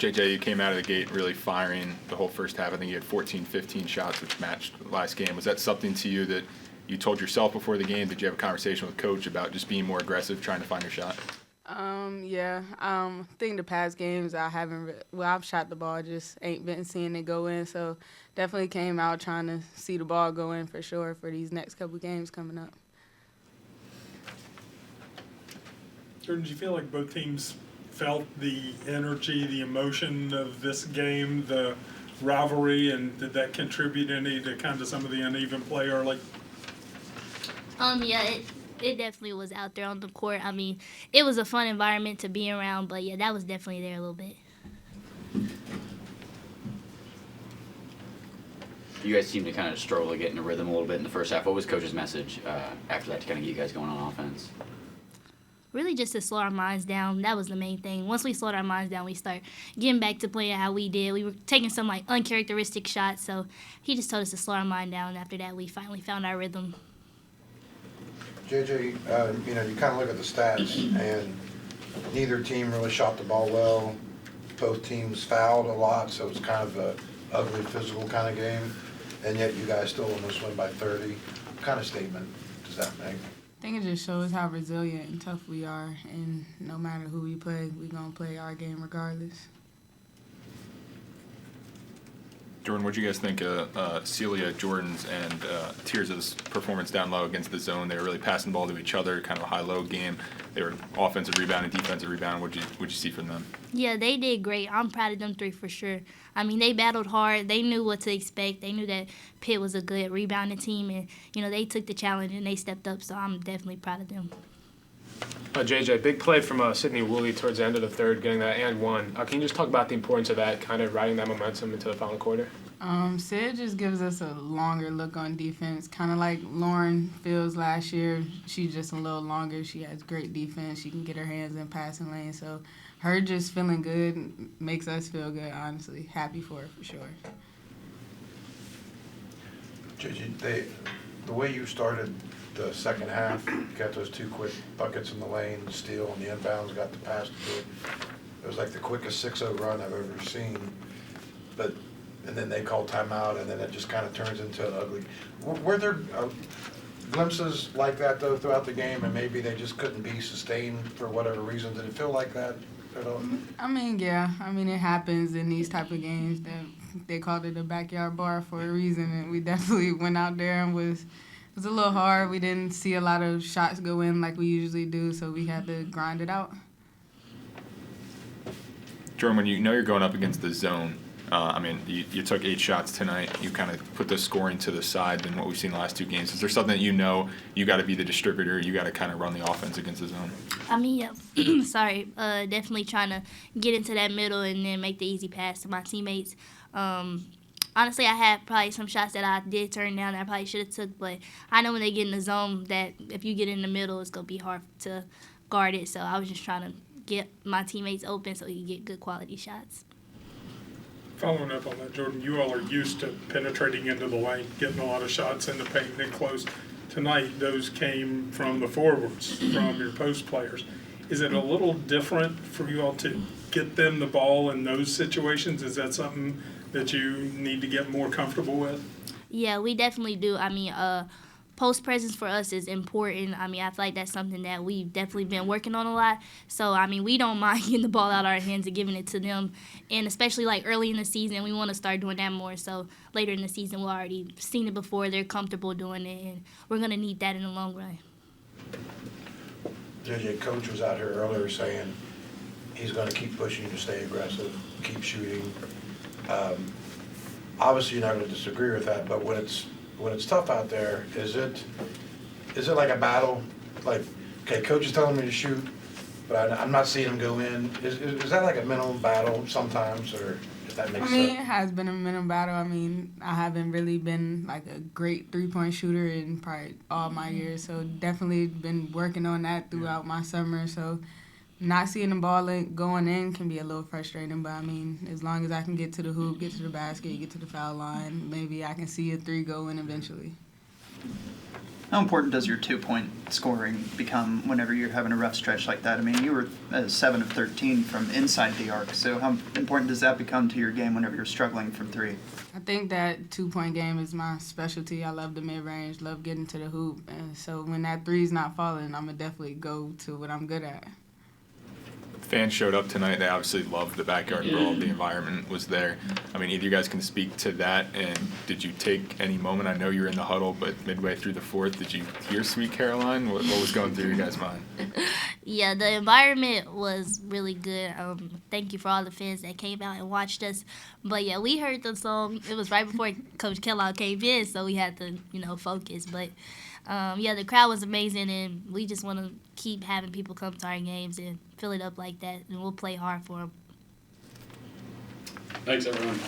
JJ, you came out of the gate really firing the whole first half. I think you had 14, 15 shots, which matched last game. Was that something to you that you told yourself before the game? Did you have a conversation with Coach about just being more aggressive, trying to find your shot? Yeah. I think the past games I've shot the ball, just ain't been seeing it go in. So definitely came out trying to see the ball go in for sure for these next couple games coming up. Jordan, did you feel like both teams felt the energy, the emotion of this game, the rivalry, and did that contribute any to kind of some of the uneven play early? Yeah, it definitely was out there on the court. I mean, it was a fun environment to be around, but yeah, that was definitely there a little bit. You guys seemed to kind of struggle to get in a rhythm a little bit in the first half. What was Coach's message after that to kind of get you guys going on offense? Really just to slow our minds down. That was the main thing. Once we slowed our minds down, we start getting back to playing how we did. We were taking some like uncharacteristic shots, so he just told us to slow our mind down. After that, we finally found our rhythm. JJ, you kind of look at the stats, and neither team really shot the ball well. Both teams fouled a lot, so it's kind of a ugly, physical kind of game. And yet you guys still almost win by 30. What kind of statement does that make? I think it just shows how resilient and tough we are, and no matter who we play, we're going to play our game regardless. Jordan, what do you guys think of Celia, Jordan's, and Tears' performance down low against the zone? They were really passing the ball to each other, kind of a high-low game. They were offensive rebound and defensive rebound. What did you see from them? Yeah, they did great. I'm proud of them three for sure. I mean, they battled hard. They knew what to expect. They knew that Pitt was a good rebounding team, and, they took the challenge and they stepped up, so I'm definitely proud of them. JJ, big play from Sydney Woolley towards the end of the third, getting that and one. Can you just talk about the importance of that, kind of riding that momentum into the final quarter? Sid just gives us a longer look on defense, kind of like Lauren Fields last year. She's just a little longer. She has great defense. She can get her hands in passing lane. So her just feeling good makes us feel good, honestly. Happy for her, for sure. JJ, the way you started the second half, got those two quick buckets in the lane, steal on the inbounds, got the pass to it. It was like the quickest 6-0 run I've ever seen. And then they call timeout, and then it just kind of turns into an ugly. Were there glimpses like that, though, throughout the game, and maybe they just couldn't be sustained for whatever reason? Did it feel like that at all? I mean, yeah. I mean, it happens in these type of games. That they called it a backyard bar for a reason, and we definitely went out there and it was a little hard. We didn't see a lot of shots go in like we usually do, so we had to grind it out. Jordan, when you know you're going up against the zone, you took 8 shots tonight. You kind of put the scoring to the side than what we've seen the last 2 games. Is there something that you got to be the distributor, you got to kind of run the offense against the zone? I mean, yeah, definitely trying to get into that middle and then make the easy pass to my teammates. Honestly, I had probably some shots that I did turn down that I probably should have took, but I know when they get in the zone that if you get in the middle, it's going to be hard to guard it. So I was just trying to get my teammates open so he can get good quality shots. Following up on that, Jordan, you all are used to penetrating into the lane, getting a lot of shots in the paint and close. Tonight, those came from the forwards, from your post players. Is it a little different for you all to get them the ball in those situations? Is that something that you need to get more comfortable with? Yeah, we definitely do. I mean, post presence for us is important. I mean, I feel like that's something that we've definitely been working on a lot. So, I mean, we don't mind getting the ball out of our hands and giving it to them. And especially like early in the season, we want to start doing that more. So later in the season, we've already seen it before. They're comfortable doing it, and we're going to need that in the long run. JJ, Coach was out here earlier saying he's going to keep pushing you to stay aggressive, keep shooting. Obviously, you're not going to disagree with that, but when it's tough out there, is it like a battle? Like, okay, Coach is telling me to shoot, but I'm not seeing him go in. Is that like a mental battle sometimes, or if that makes sense? I mean, it has been a mental battle. I mean, I haven't really been like a great three-point shooter in probably all my years, so definitely been working on that throughout my summer. So not seeing the ball going in can be a little frustrating, but I mean, as long as I can get to the hoop, get to the basket, get to the foul line, maybe I can see a 3 go in eventually. How important does your 2-point scoring become whenever you're having a rough stretch like that? I mean, you were 7 of 13 from inside the arc, so how important does that become to your game whenever you're struggling from 3? I think that 2-point game is my specialty. I love the mid-range, love getting to the hoop. And so when that 3's not falling, I'm going to definitely go to what I'm good at. Fans showed up tonight. They obviously loved the backyard brawl. The environment was there. I mean, either of you guys can speak to that. And did you take any moment? I know you were in the huddle, but midway through the fourth, did you hear "Sweet Caroline"? What was going through your guys' mind? Yeah, the environment was really good. Thank you for all the fans that came out and watched us. But yeah, we heard the song. It was right before Coach Kellogg came in, so we had to, focus. But yeah, the crowd was amazing, and we just want to keep having people come to our games and fill it up like that, and we'll play hard for them. Thanks, everyone.